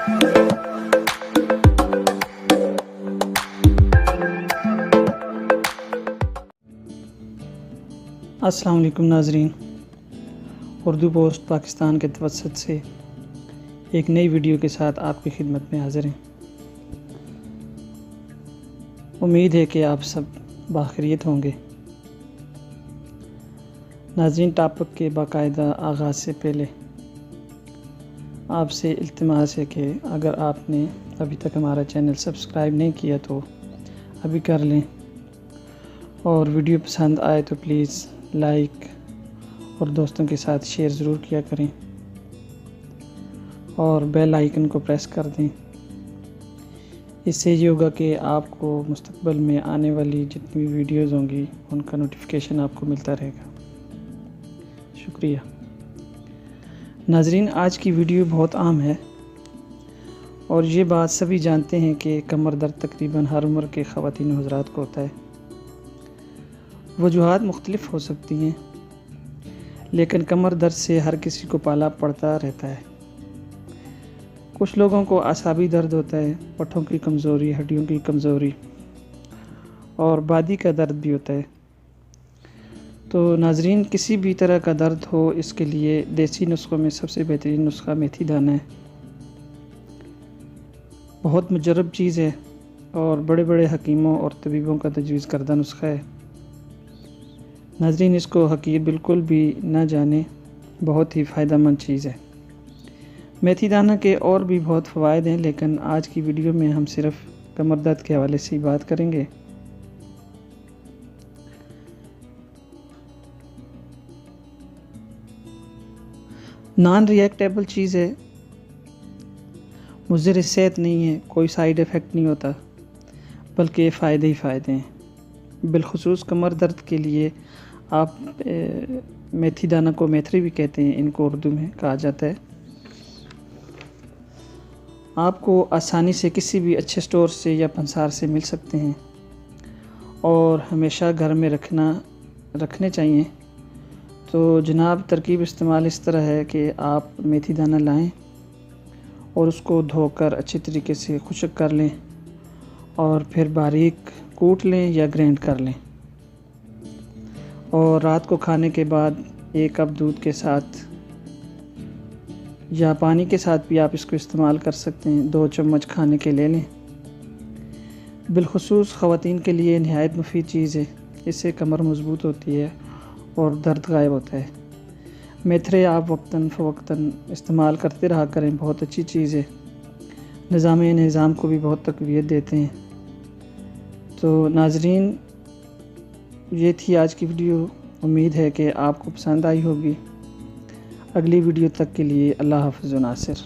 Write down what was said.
अस्सलाम वालेकुम नाज़रीन, उर्दू पोस्ट पाकिस्तान के तवस्सुत से एक नई वीडियो के साथ आपकी खिदमत में हाज़िर हैं। उम्मीद है कि आप सब बाखैरियत होंगे। नाज़रीन, टॉपिक के बाकायदा आगाज़ से पहले आपसे इल्तिमास है कि अगर आपने अभी तक हमारा चैनल सब्सक्राइब नहीं किया तो अभी कर लें, और वीडियो पसंद आए तो प्लीज़ लाइक और दोस्तों के साथ शेयर ज़रूर किया करें और बेल आइकन को प्रेस कर दें। इससे ये होगा कि आपको मुस्तकबिल में आने वाली जितनी भी वीडियोज़ होंगी उनका नोटिफिकेशन आपको मिलता रहेगा। शुक्रिया। नाज़रीन, आज की वीडियो बहुत आम है और ये बात सभी जानते हैं कि कमर दर्द तकरीबन हर उम्र के ख़वातीन हज़रात को होता है। वजूहात मुख्तलिफ़ हो सकती हैं, लेकिन कमर दर्द से हर किसी को पाला पड़ता रहता है। कुछ लोगों को आसाबी दर्द होता है, पट्ठों की कमज़ोरी, हड्डियों की कमज़ोरी और बादी का दर्द भी होता है। तो नाज़रीन, किसी भी तरह का दर्द हो, इसके लिए देसी नुस्ख़ों में सबसे बेहतरीन नुस्ख़ा मेथी दाना है। बहुत मुजर्रब चीज़ है और बड़े बड़े हकीमों और तबीबों का तजवीज़ करदा नुस्ख़ा है। नाज़रीन, इसको हकीर बिल्कुल भी ना जाने, बहुत ही फ़ायदेमंद चीज़ है। मेथी दाना के और भी बहुत फ़वाइद हैं, लेकिन आज की वीडियो में हम सिर्फ कमर दर्द के हवाले से ही बात करेंगे। नॉन रिएक्टेबल चीज़ है, मुज़र सेहत नहीं है, कोई साइड इफ़ेक्ट नहीं होता, बल्कि फ़ायदे ही फ़ायदे हैं। बिलखुसूस कमर दर्द के लिए आप मेथी दाना को मेथरी भी कहते हैं, इनको उर्दू में कहा जाता है। आपको आसानी से किसी भी अच्छे स्टोर से या पंसार से मिल सकते हैं और हमेशा घर में रखने चाहिए। तो जनाब, तरकीब इस्तेमाल इस तरह है कि आप मेथी दाना लाएं और उसको धोकर अच्छी तरीके से खुश्क कर लें और फिर बारीक कूट लें या ग्राइंड कर लें, और रात को खाने के बाद 1 कप दूध के साथ या पानी के साथ भी आप इसको इस्तेमाल कर सकते हैं। 2 चम्मच खाने के ले लें। बिलखुसूस ख़वातीन के लिए नहायत मुफीद चीज़ है। इससे कमर मज़बूत होती है और दर्द गायब होता है। मेथरे आप वक्तन फ़वक्तन इस्तेमाल करते रहा करें, बहुत अच्छी चीज़ है। निज़ाम को भी बहुत तक़वियत देते हैं। तो नाज़रीन, ये थी आज की वीडियो। उम्मीद है कि आपको पसंद आई होगी। अगली वीडियो तक के लिए अल्लाह हाफ़िज़ व नासिर।